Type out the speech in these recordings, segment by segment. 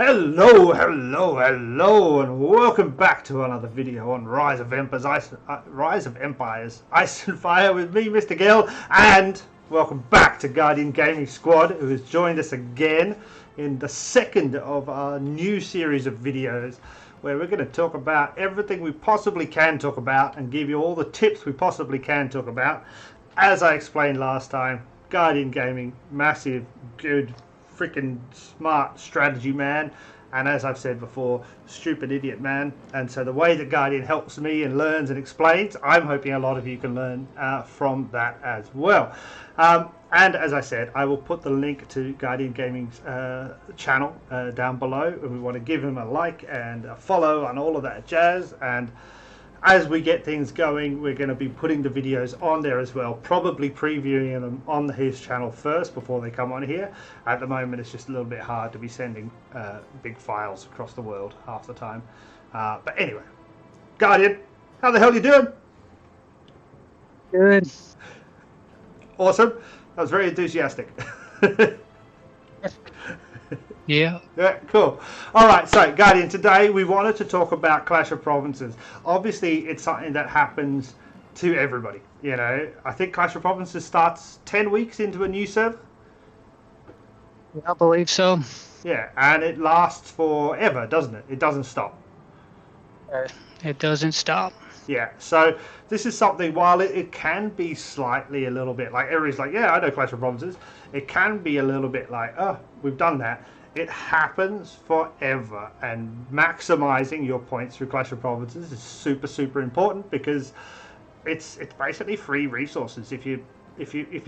Hello, and welcome back to another video on Rise of Empires, Ice and Fire with me, Mr.GILL, and welcome back to Guardian Gaming Squad, who has joined us again in the second of our new series of videos, where we're going to talk about everything we possibly can talk about and give you all the tips we possibly can talk about. As I explained last time, Guardian Gaming, massive, good, freaking smart strategy man, and as I've said before, stupid idiot man. And so the way that Guardian helps me and learns and explains, I'm hoping a lot of you can learn from that as well. And as I said, I will put the link to Guardian Gaming's channel down below, and we want to give him a like and a follow and all of that jazz. And as we get things going, we're going to be putting the videos on there as well, probably previewing them on his channel first before they come on here. At the moment, it's just a little bit hard to be sending big files across the world half the time. But anyway, Guardian, how the hell are you doing? Good. Awesome. That was very enthusiastic. Yeah. Yeah, cool. All right, so Guardian, today we wanted to talk about Clash of Provinces. Obviously, it's something that happens to everybody. You know, I think Clash of Provinces starts 10 weeks into a new server. I believe so. Yeah, and it lasts forever, doesn't it? It doesn't stop. It doesn't stop. Yeah, so this is something, while it can be slightly a little bit like, everybody's like, yeah, I know Clash of Provinces. It can be a little bit like, oh, we've done that. It happens forever, and maximizing your points through Clash of Provinces is super, super important, because it's basically free resources if you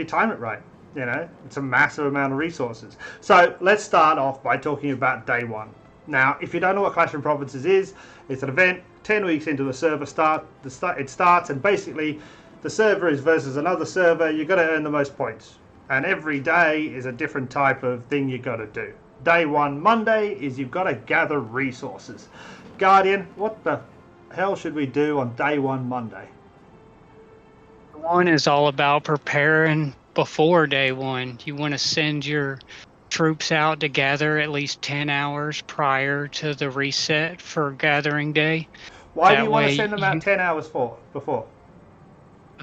time it right. You know, it's a massive amount of resources. So let's start off by talking about day one. Now, if you don't know what Clash of Provinces is, it's an event 10 weeks into the server start. It starts, and basically the server is versus another server. You've got to earn the most points, and every day is a different type of thing you got to do. Day one, Monday, is you've got to gather resources. Guardian, what the hell should we do on day one, Monday? One is all about preparing before day one. You want to send your troops out to gather at least 10 hours prior to the reset for gathering day. Why do you want to send them out 10 hours before?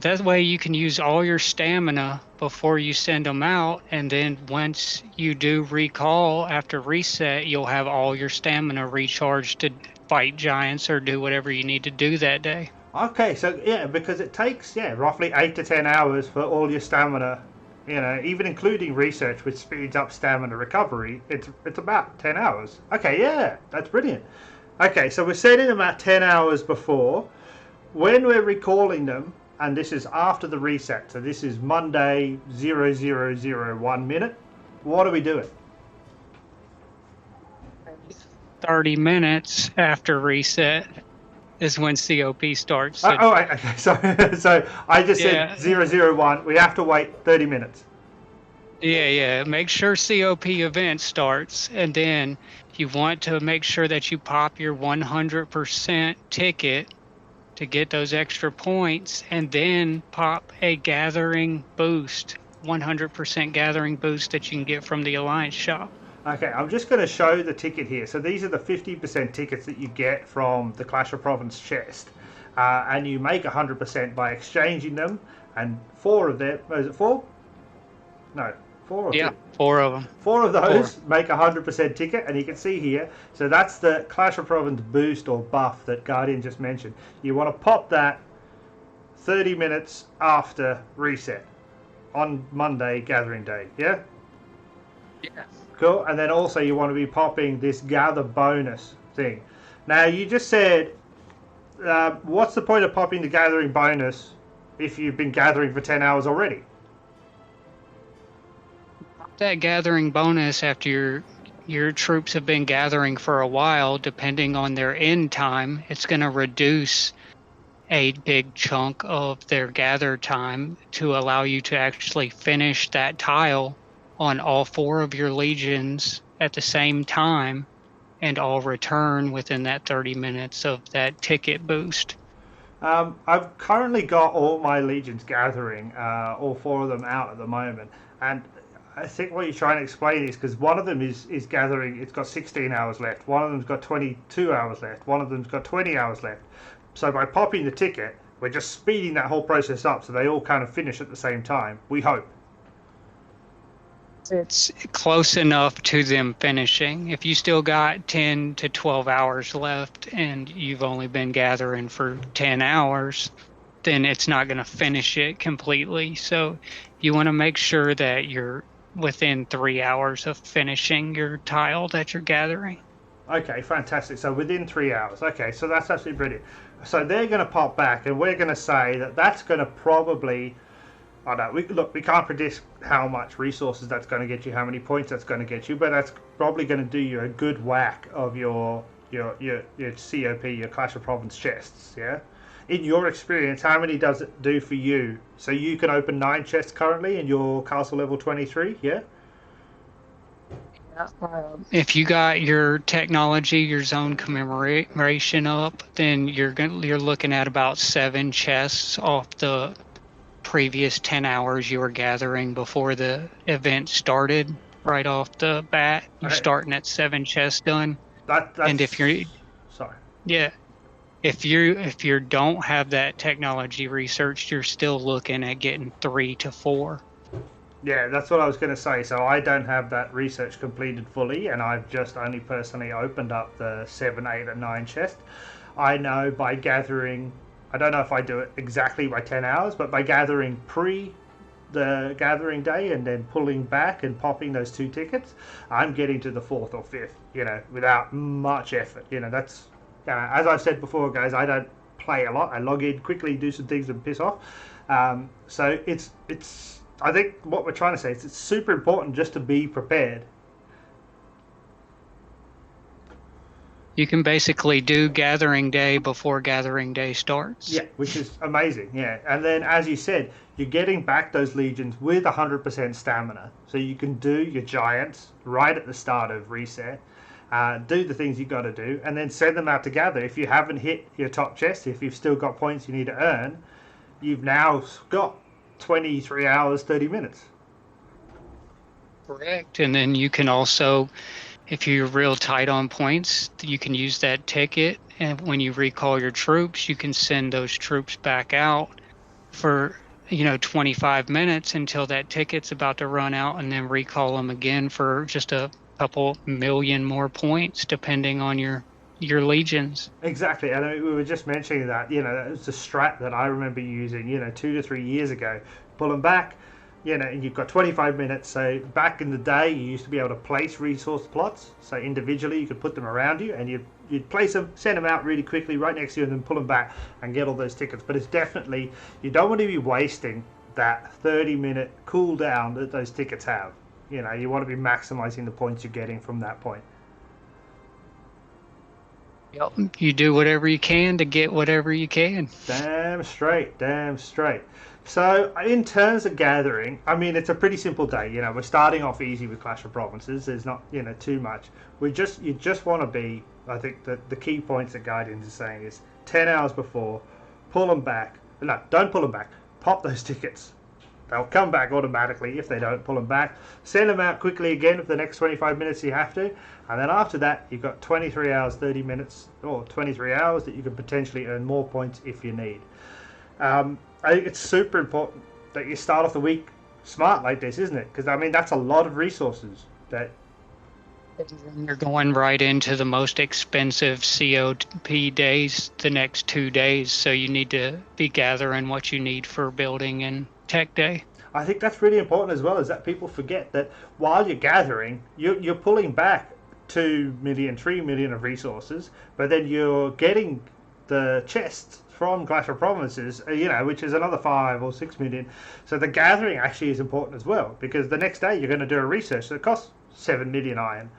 That way you can use all your stamina before you send them out, and then once you do recall after reset, you'll have all your stamina recharged to fight giants or do whatever you need to do that day. Okay, so yeah, because it takes roughly 8 to 10 hours for all your stamina, you know, even including research, which speeds up stamina recovery. It's about 10 hours. Okay, yeah, that's brilliant. Okay, so we're setting them at 10 hours before. When we're recalling them, and this is after the reset, so this is Monday 0001 minute. What are we doing? 30 minutes after reset is when COP starts. So okay. So I just said 001. We have to wait 30 minutes. Yeah. Make sure COP event starts, and then you want to make sure that you pop your 100% ticket to get those extra points, and then pop a gathering boost, 100% gathering boost that you can get from the Alliance shop. Okay, I'm just going to show the ticket here. So these are the 50% tickets that you get from the Clash of Province chest, and you make 100% by exchanging them, and 4 of them, is it 4? No, 4 of them. Yeah, 4 of them. 4 of those make 100% ticket, and you can see here, so that's the Clash of Province boost or buff that Guardian just mentioned. You want to pop that 30 minutes after reset on Monday gathering day, yeah? Yeah. Cool, and then also you want to be popping this gather bonus thing. Now, you just said, what's the point of popping the gathering bonus if you've been gathering for 10 hours already? That gathering bonus after your troops have been gathering for a while, depending on their end time, it's going to reduce a big chunk of their gather time to allow you to actually finish that tile on all 4 of your legions at the same time, and all return within that 30 minutes of that ticket boost. I've currently got all my legions gathering, all 4 of them out at the moment, and I think what you're trying to explain is because one of them is gathering, it's got 16 hours left, one of them's got 22 hours left, one of them's got 20 hours left. So by popping the ticket, we're just speeding that whole process up so they all kind of finish at the same time, we hope. It's close enough to them finishing. If you still got 10 to 12 hours left and you've only been gathering for 10 hours, then it's not going to finish it completely. So you want to make sure that you're within 3 hours of finishing your tile that you're gathering. Okay, fantastic. So within 3 hours. Okay, so that's absolutely brilliant. So they're going to pop back, and we're going to say that that's going to probably... I don't know. Look, we can't predict how much resources that's going to get you, how many points that's going to get you, but that's probably going to do you a good whack of your COP, your Clash of Province chests, yeah? In your experience, how many does it do for you? So you can open 9 chests currently in your castle level 23, yeah? If you got your technology, your zone commemoration up, then you're looking at about 7 chests off the previous 10 hours you were gathering before the event started. Right off the bat, you're starting at 7 chests done. And if you're if you don't have that technology researched, you're still looking at getting 3 to 4. Yeah, that's what I was going to say. So I don't have that research completed fully, and I've just only personally opened up the 7, 8, and 9 chest. I know by gathering, I don't know if I do it exactly by 10 hours, but by gathering pre the gathering day and then pulling back and popping those 2 tickets, I'm getting to the 4th or 5th, without much effort. That's, as I've said before, guys, I don't play a lot. I log in quickly, do some things and piss off. So it's I think what we're trying to say is it's super important just to be prepared. You can basically do gathering day before gathering day starts. Yeah, which is amazing, yeah. And then, as you said, you're getting back those legions with 100% stamina. So you can do your giants right at the start of reset, do the things you got to do, and then send them out to gather. If you haven't hit your top chest, if you've still got points you need to earn, you've now got 23 hours, 30 minutes. Correct. And then you can also, if you're real tight on points, you can use that ticket, and when you recall your troops, you can send those troops back out for 25 minutes until that ticket's about to run out, and then recall them again for just a couple million more points depending on your legions. Exactly, and we were just mentioning that, that was a strat that I remember using, 2 to 3 years ago. Pull them back, and you've got 25 minutes. So back in the day, you used to be able to place resource plots. So individually, you could put them around you, and you'd place them, send them out really quickly right next to you, and then pull them back and get all those tickets. But it's definitely, you don't want to be wasting that 30-minute cooldown that those tickets have. You want to be maximizing the points you're getting from that point. Yep. You do whatever you can to get whatever you can. Damn straight, damn straight. So in terms of gathering, I mean, it's a pretty simple day. We're starting off easy with Clash of Provinces. There's not, too much. You just want to be, I think that the key points that Guardians is saying is 10 hours before, pull them back. No, don't pull them back. Pop those tickets. They'll come back automatically if they don't pull them back. Send them out quickly again for the next 25 minutes you have to. And then after that, you've got 23 hours, 30 minutes, or 23 hours that you can potentially earn more points if you need. I think it's super important that you start off the week smart like this, isn't it? Because, I mean, that's a lot of resources. You're going right into the most expensive COP days the next 2 days, so you need to be gathering what you need for building and tech day. I think that's really important as well, is that people forget that while you're gathering, you're pulling back 2 million, 3 million of resources, but then you're getting the chests from Clash of Provinces, which is another 5 or 6 million. So the gathering actually is important as well, because the next day you're going to do a research that costs 7 million iron.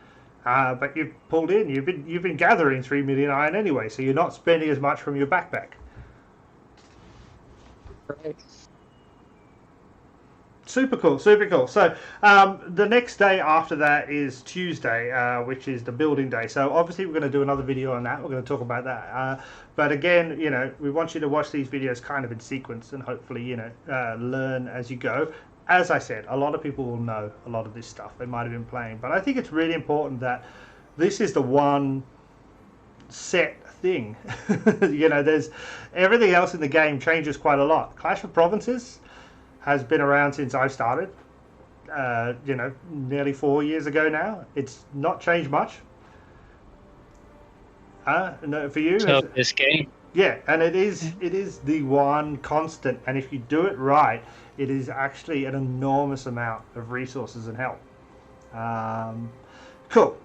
But you've pulled in, you've been gathering 3 million iron anyway, so you're not spending as much from your backpack. Right. Super cool, super cool. So the next day after that is Tuesday, which is the building day. So obviously we're going to do another video on that. We're going to talk about that. But again, we want you to watch these videos kind of in sequence and hopefully, learn as you go. as I said, a lot of people will know a lot of this stuff. They might have been playing. But I think it's really important that this is the one set thing. You know, there's everything else in the game changes quite a lot. Clash of Provinces has been around since I started. You know, nearly 4 years ago now. It's not changed much. No, for you? So this game. Yeah, and it is the one constant, and if you do it right, it is actually an enormous amount of resources and help. Cool.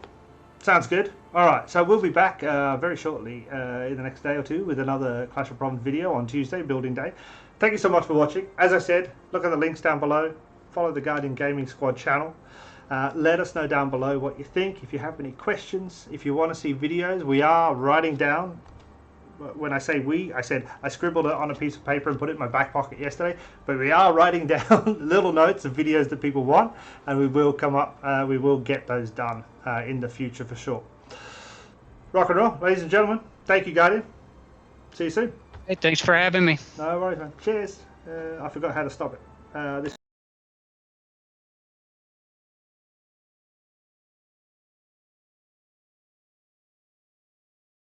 Sounds good. All right, so we'll be back very shortly in the next day or two with another Clash of Province video on Tuesday, building day. Thank you so much for watching. As I said, look at the links down below. Follow the Guardian Gaming Squad channel. Let us know down below what you think. If you have any questions, if you want to see videos, we are writing down. When I say we, I said I scribbled it on a piece of paper and put it in my back pocket yesterday. But we are writing down little notes of videos that people want, and we will come up. We will get those done in the future for sure. Rock and roll, ladies and gentlemen. Thank you, Guardian. See you soon. Hey, thanks for having me. No worries, man. Cheers. I forgot how to stop it. This.